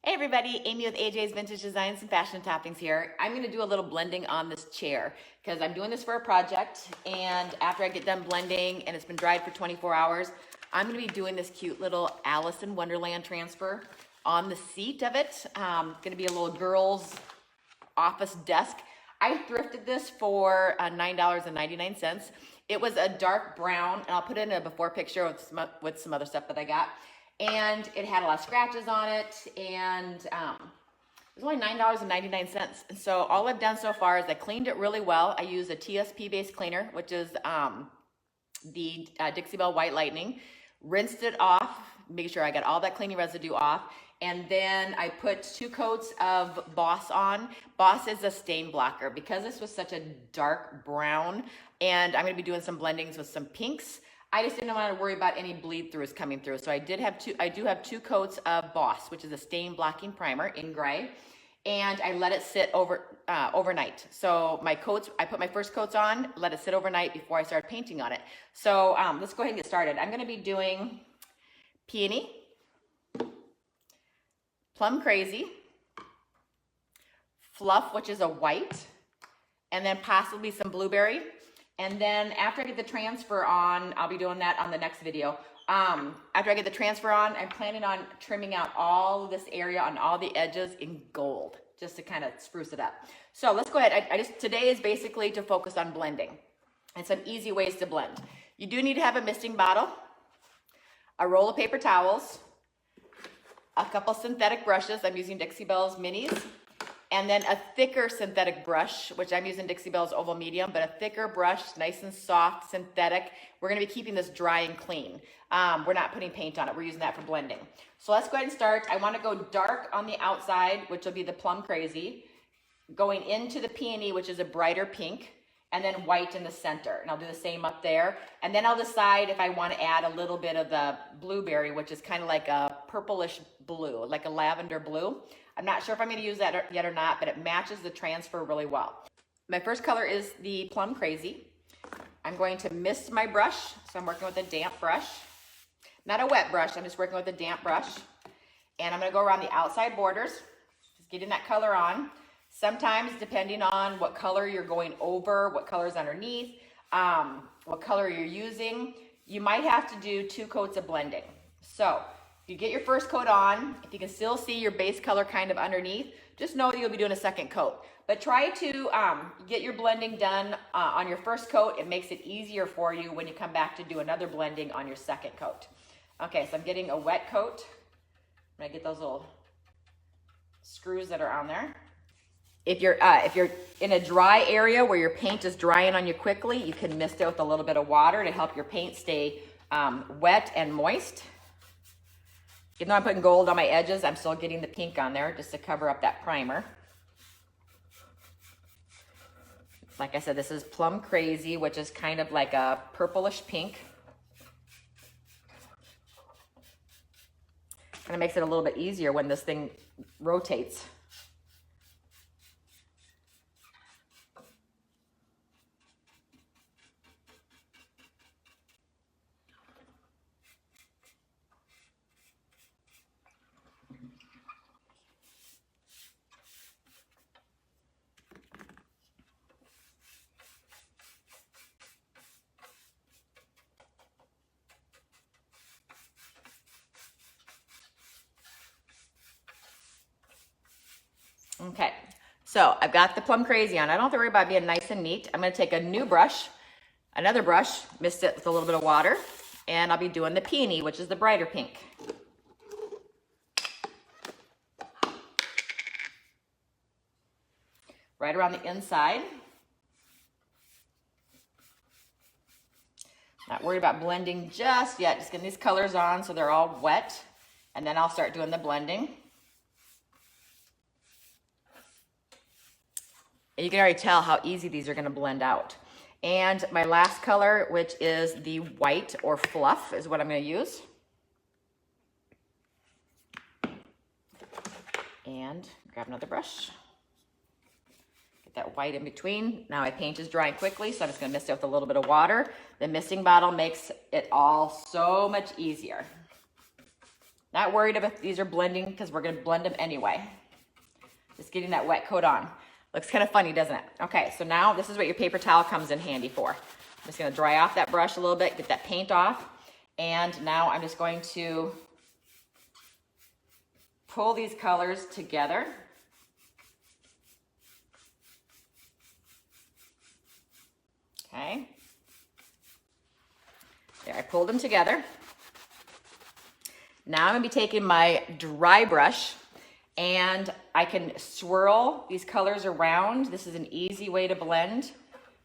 Hey everybody, Amy with AJ's Vintage Designs and Fashion Toppings here. I'm going to do a little blending on this chair because I'm doing this for a project, and after I get done blending and it's been dried for 24 hours, I'm going to be doing this cute little Alice in Wonderland transfer on the seat of it. Going to be a little girl's office desk. I thrifted this for $9.99. It was a dark brown, and I'll put in a before picture with some other stuff that I got. And it had a lot of scratches on it, and it was only $9.99. And so all I've done so far is I cleaned it really well. I used a TSP-based cleaner, which is the Dixie Belle White Lightning. Rinsed it off, make sure I got all that cleaning residue off. And then I put 2 coats of Boss on. Boss is a stain blocker. Because this was such a dark brown, and I'm gonna be doing some blendings with some pinks, I just didn't want to worry about any bleed throughs coming through. So I do have 2 coats of Boss, which is a stain blocking primer in gray. And I let it sit overnight. So my coats, I put my first coats on, let it sit overnight before I start painting on it. So let's go ahead and get started. I'm gonna be doing Peony, Plum Crazy, Fluff, which is a white, and then possibly some Blueberry. And then after I get the transfer on, I'll be doing that on the next video. After I get the transfer on, I'm planning on trimming out all this area on all the edges in gold, just to kind of spruce it up. So let's go ahead. Today is basically to focus on blending and some easy ways to blend. You do need to have a misting bottle, a roll of paper towels, a couple synthetic brushes. I'm using Dixie Belle's minis. And then a thicker synthetic brush, which I'm using Dixie Belle's Oval Medium, but a thicker brush, nice and soft, synthetic. We're gonna be keeping this dry and clean. We're not putting paint on it, we're using that for blending. So let's go ahead and start. I wanna go dark on the outside, which will be the Plum Crazy, going into the Peony, which is a brighter pink, and then white in the center. And I'll do the same up there. And then I'll decide if I wanna add a little bit of the Blueberry, which is kind of like a purplish blue, like a lavender blue. I'm not sure if I'm going to use that yet or not, but it matches the transfer really well. My first color is the Plum Crazy. I'm going to mist my brush, so I'm working with a damp brush. Not a wet brush, I'm just working with a damp brush. And I'm going to go around the outside borders, just getting that color on. Sometimes, depending on what color you're going over, what color is underneath, what color you're using, you might have to do 2 coats of blending. So, you get your first coat on, if you can still see your base color kind of underneath, just know that you'll be doing a second coat. But try to get your blending done on your first coat. It makes it easier for you when you come back to do another blending on your second coat. Okay, so I'm getting a wet coat. I'm gonna get those little screws that are on there. If you're in a dry area where your paint is drying on you quickly, you can mist it with a little bit of water to help your paint stay wet and moist. Even though I'm putting gold on my edges, I'm still getting the pink on there just to cover up that primer. Like I said, this is Plum Crazy, which is kind of like a purplish pink. Kind of makes it a little bit easier when this thing rotates. Okay, so I've got the Plum Crazy on. I don't have to worry about being nice and neat. I'm gonna take a new brush, another brush, mist it with a little bit of water, and I'll be doing the Peony, which is the brighter pink. Right around the inside. Not worried about blending just yet, just getting these colors on so they're all wet, and then I'll start doing the blending. You can already tell how easy these are going to blend out. And my last color, which is the white or fluff, is what I'm going to use. And grab another brush. Get that white in between. Now my paint is drying quickly, so I'm just going to mist it with a little bit of water. The misting bottle makes it all so much easier. Not worried if these are blending because we're gonna blend them anyway. Just getting that wet coat on. Looks kind of funny, doesn't it? Okay, so now this is what your paper towel comes in handy for. I'm just gonna dry off that brush a little bit, get that paint off. And now I'm just going to pull these colors together. Okay. There, I pulled them together. Now I'm gonna be taking my dry brush and I can swirl these colors around. This is an easy way to blend.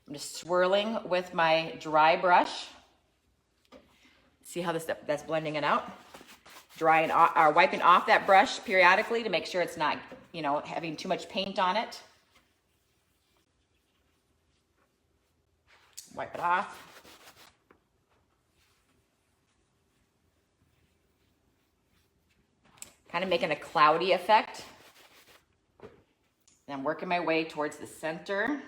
I'm just swirling with my dry brush. See how that's blending it out? Drying or wiping off that brush periodically to make sure it's not, you know, having too much paint on it. Wipe it off. Kind of making a cloudy effect. And I'm working my way towards the center.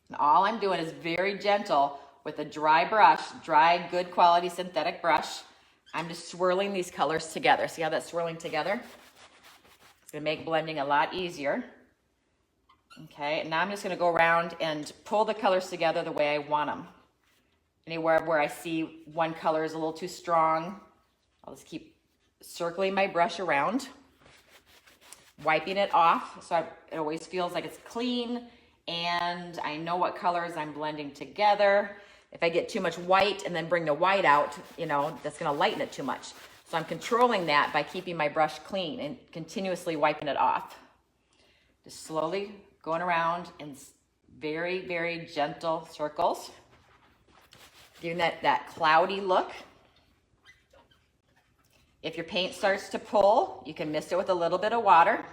And all I'm doing is very gentle with a dry brush, dry, good quality synthetic brush. I'm just swirling these colors together. See how that's swirling together? It's gonna make blending a lot easier. Okay, and now I'm just gonna go around and pull the colors together the way I want them. Anywhere where I see one color is a little too strong, I'll just keep circling my brush around, wiping it off so it always feels like it's clean and I know what colors I'm blending together. If I get too much white and then bring the white out, you know, that's gonna lighten it too much. So I'm controlling that by keeping my brush clean and continuously wiping it off. Just slowly going around in very, very gentle circles, giving that cloudy look. If your paint starts to pull, you can mist it with a little bit of water. And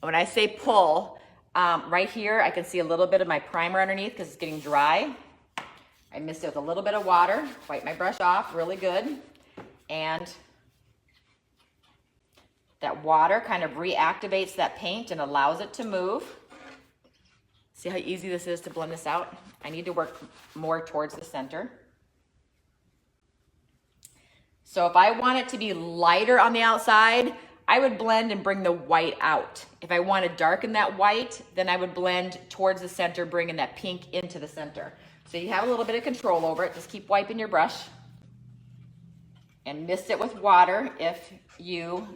when I say pull, right here, I can see a little bit of my primer underneath because it's getting dry. I mist it with a little bit of water, wipe my brush off really good. And that water kind of reactivates that paint and allows it to move. See how easy this is to blend this out? I need to work more towards the center. So if I want it to be lighter on the outside, I would blend and bring the white out. If I want to darken that white, then I would blend towards the center, bringing that pink into the center. So you have a little bit of control over it. Just keep wiping your brush and mist it with water if you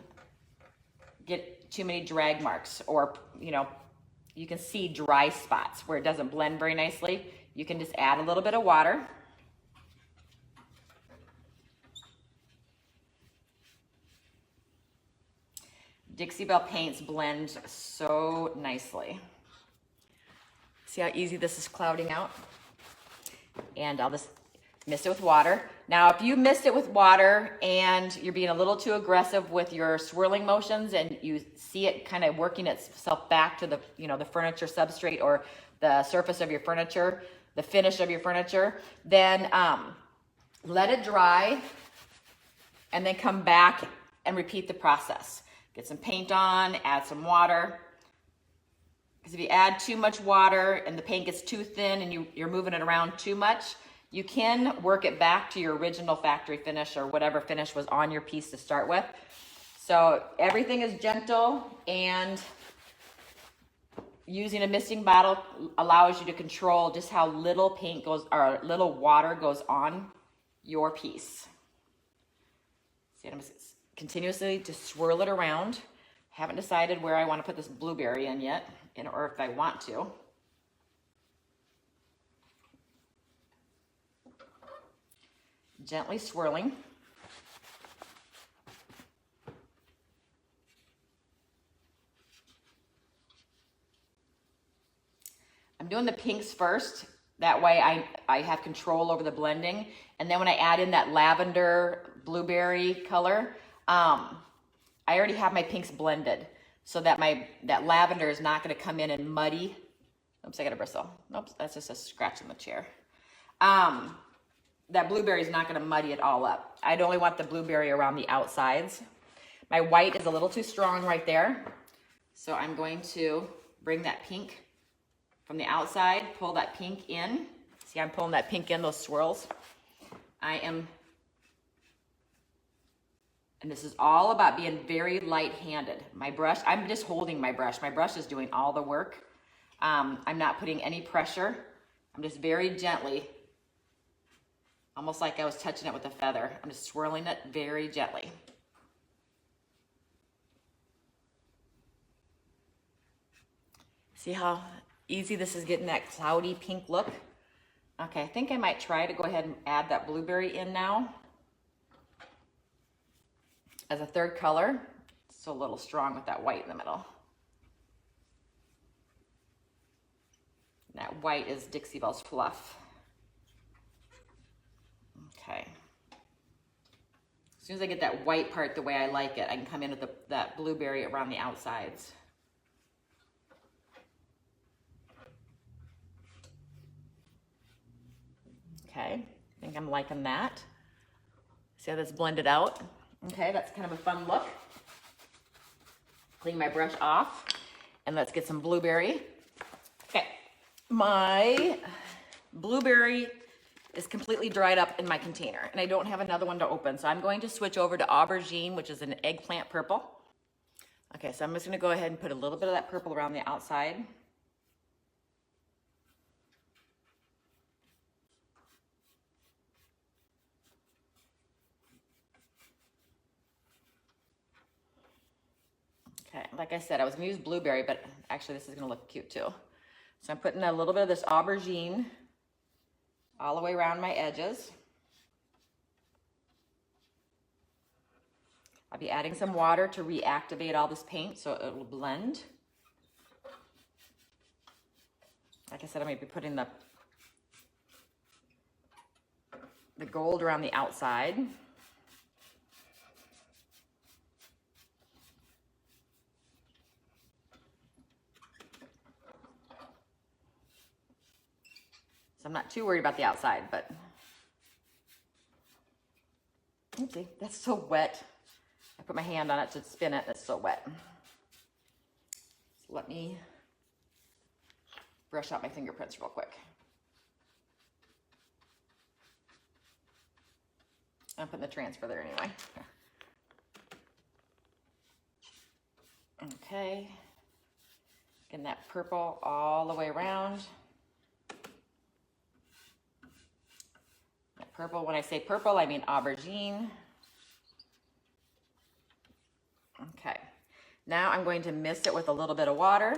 get too many drag marks or, you know, you can see dry spots where it doesn't blend very nicely. You can just add a little bit of water. Dixie Belle paints blend so nicely. See how easy this is clouding out? And I'll just mist it with water. Now, if you mist it with water and you're being a little too aggressive with your swirling motions and you see it kind of working itself back to the, you know, the furniture substrate or the surface of your furniture, the finish of your furniture, then let it dry and then come back and repeat the process. Get some paint on, add some water. Because if you add too much water and the paint gets too thin and you're moving it around too much, you can work it back to your original factory finish or whatever finish was on your piece to start with. So everything is gentle, and using a misting bottle allows you to control just how little paint goes or little water goes on your piece. See, I'm just continuously just swirl it around. Haven't decided where I want to put this blueberry in yet, or if I want to. Gently swirling. I'm doing the pinks first. That way I have control over the blending. And then when I add in that lavender blueberry color, I already have my pinks blended so that that lavender is not going to come in and muddy. Oops, I got a bristle. Oops, that's just a scratch in the chair. That blueberry is not going to muddy it all up. I'd only want the blueberry around the outsides. My white is a little too strong right there. So I'm going to bring that pink from the outside, pull that pink in. See, I'm pulling that pink in, those swirls. And this is all about being very light-handed. My brush, I'm just holding my brush. My brush is doing all the work. I'm not putting any pressure. I'm just very gently, almost like I was touching it with a feather. I'm just swirling it very gently. See how easy this is getting that cloudy pink look? Okay, I think I might try to go ahead and add that blueberry in now as a third color. It's still a little strong with that white in the middle. And that white is Dixie Belle's Fluff. Okay. As soon as I get that white part the way I like it, I can come in with that blueberry around the outsides. Okay, I think I'm liking that. See how that's blended out? Okay, that's kind of a fun look. Clean my brush off, and let's get some blueberry. Okay, my blueberry is completely dried up in my container, and I don't have another one to open, so I'm going to switch over to aubergine, which is an eggplant purple. Okay, so I'm just gonna go ahead and put a little bit of that purple around the outside. Okay, like I said, I was gonna use blueberry, but actually this is gonna look cute too. So I'm putting a little bit of this aubergine all the way around my edges. I'll be adding some water to reactivate all this paint so it will blend. Like I said, I'm gonna be putting the gold around the outside. I'm not too worried about the outside, but oopsie, that's so wet. I put my hand on it to spin it, it's so wet. So let me brush out my fingerprints real quick. I'm putting the transfer there anyway. Okay, getting that purple all the way around. Purple, when I say purple, I mean aubergine. Okay, now I'm going to mist it with a little bit of water.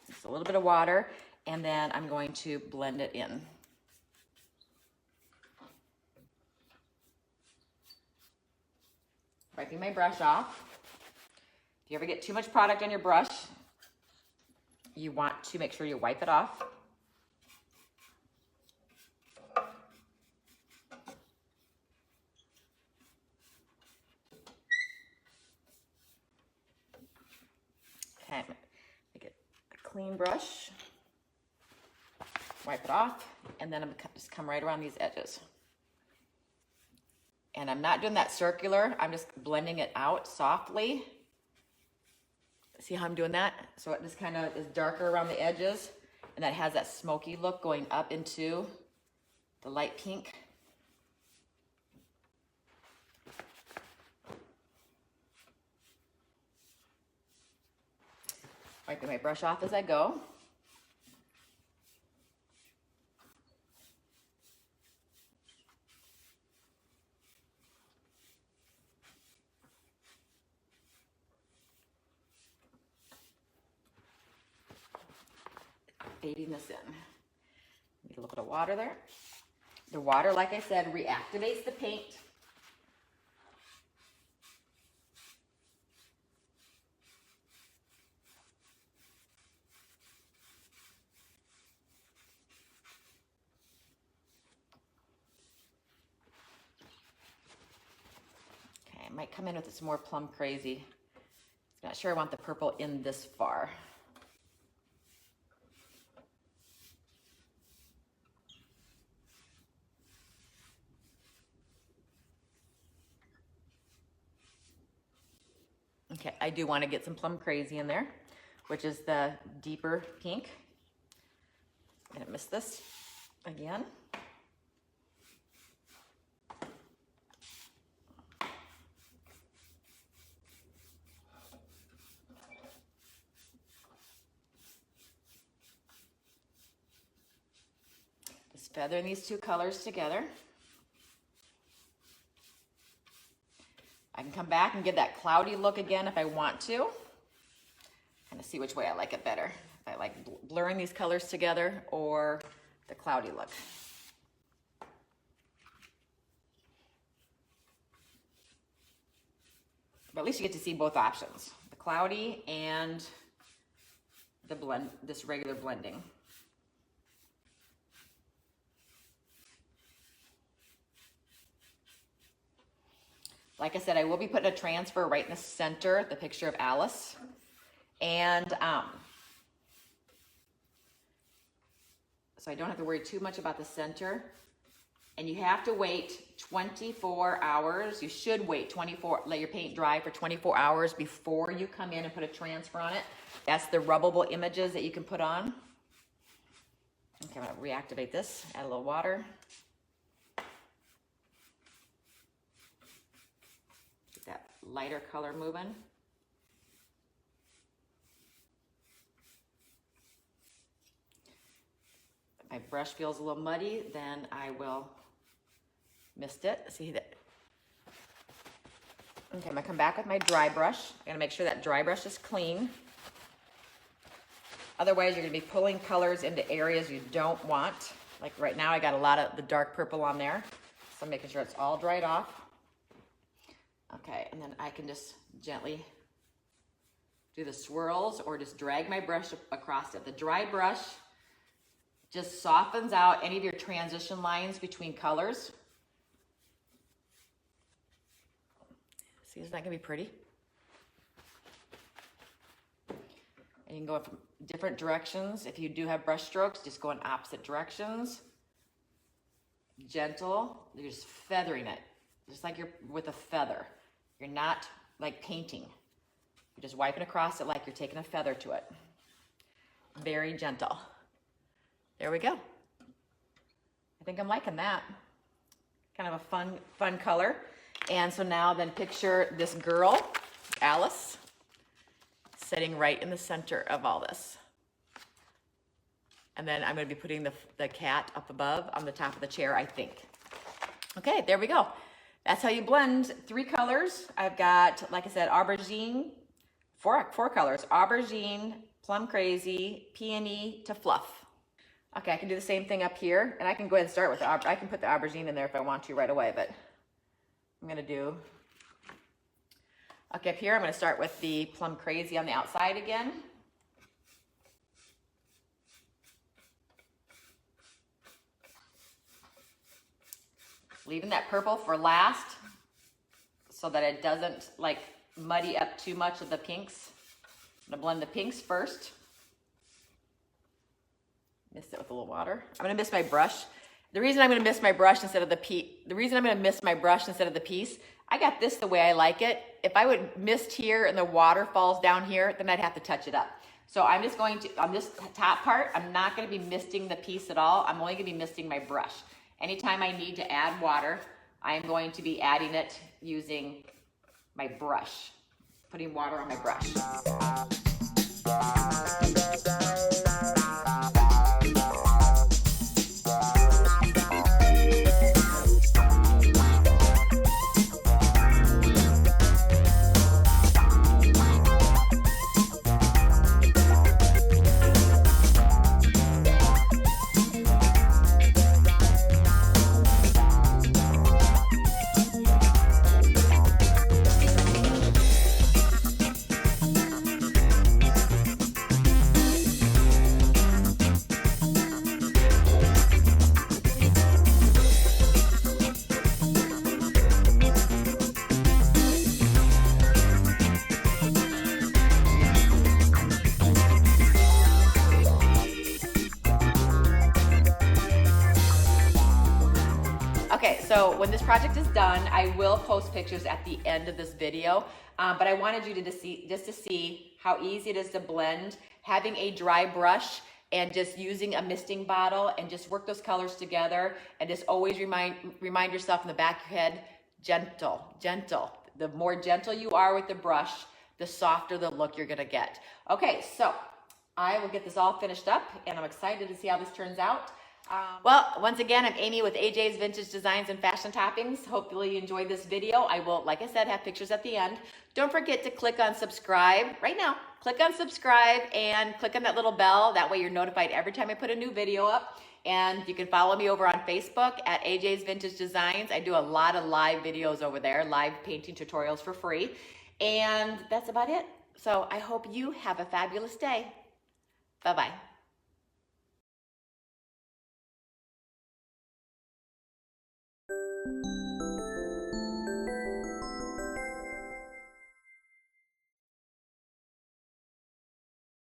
Just a little bit of water, and then I'm going to blend it in. Wiping my brush off. If you ever get too much product on your brush, you want to make sure you wipe it off. Okay, make it a clean brush. Wipe it off, and then I'm gonna just come right around these edges. And I'm not doing that circular, I'm just blending it out softly. See how I'm doing that? So it just kind of is darker around the edges, and that has that smoky look going up into the light pink. Wiping my brush off as I go. Fading this in. Need a little bit of water there. The water, like I said, reactivates the paint. Okay, I might come in with some more Plum Crazy. Not sure I want the purple in this far. Okay, I do want to get some Plum Crazy in there, which is the deeper pink. I'm gonna miss this again. Just feathering these two colors together. I can come back and get that cloudy look again if I want to. Kind of see which way I like it better. If I like blurring these colors together or the cloudy look. But at least you get to see both options. The cloudy and the blend, this regular blending. Like I said, I will be putting a transfer right in the center, the picture of Alice. And so I don't have to worry too much about the center. And you have to wait 24 hours. You should wait 24, let your paint dry for 24 hours before you come in and put a transfer on it. That's the rubbable images that you can put on. Okay, I'm gonna reactivate this, add a little water. Get that lighter color moving. If my brush feels a little muddy, then I will mist it. See that? Okay, I'm gonna come back with my dry brush. I'm gonna make sure that dry brush is clean. Otherwise, you're gonna be pulling colors into areas you don't want. Like right now, I got a lot of the dark purple on there. So I'm making sure it's all dried off. Okay, and then I can just gently do the swirls or just drag my brush across it. The dry brush just softens out any of your transition lines between colors. See, isn't that gonna be pretty? And you can go from different directions. If you do have brush strokes, just go in opposite directions. Gentle, you're just feathering it. Just like you're with a feather. You're not like painting. You're just wiping across it like you're taking a feather to it. Very gentle. There we go. I think I'm liking that. Kind of a fun color. And so now then picture this girl, Alice, sitting right in the center of all this. And then I'm gonna be putting the cat up above on the top of the chair, I think. Okay, there we go. That's how you blend 3 colors. I've got, like I said, aubergine, four colors, aubergine, plum crazy, peony to fluff. Okay, I can do the same thing up here, and I can go ahead and start with I can put the aubergine in there if I want to right away, but I'm gonna do, okay, up here I'm gonna start with the plum crazy on the outside again. Leaving that purple for last so that it doesn't like muddy up too much of the pinks. I'm gonna blend the pinks first. Mist it with a little water. I'm gonna mist my brush. The reason I'm gonna mist my brush instead of the piece, I got this the way I like it. If I would mist here and the water falls down here, then I'd have to touch it up. So I'm just going to, on this top part, I'm not gonna be misting the piece at all. I'm only gonna be misting my brush. Anytime I need to add water, I'm going to be adding it using my brush, putting water on my brush. Okay, so when this project is done, I will post pictures at the end of this video. but I wanted you to see, just to see how easy it is to blend, having a dry brush and just using a misting bottle and just work those colors together, and just always remind yourself in the back of your head, gentle, gentle. The more gentle you are with the brush, the softer the look you're gonna get. Okay, so I will get this all finished up, and I'm excited to see how this turns out. Well, once again, I'm Amy with AJ's Vintage Designs and Fashion Toppings. Hopefully you enjoyed this video. I will, like I said, have pictures at the end. Don't forget to click on subscribe right now. Click on subscribe and click on that little bell. That way you're notified every time I put a new video up. And you can follow me over on Facebook at AJ's Vintage Designs. I do a lot of live videos over there, live painting tutorials for free. And that's about it. So I hope you have a fabulous day. Bye-bye.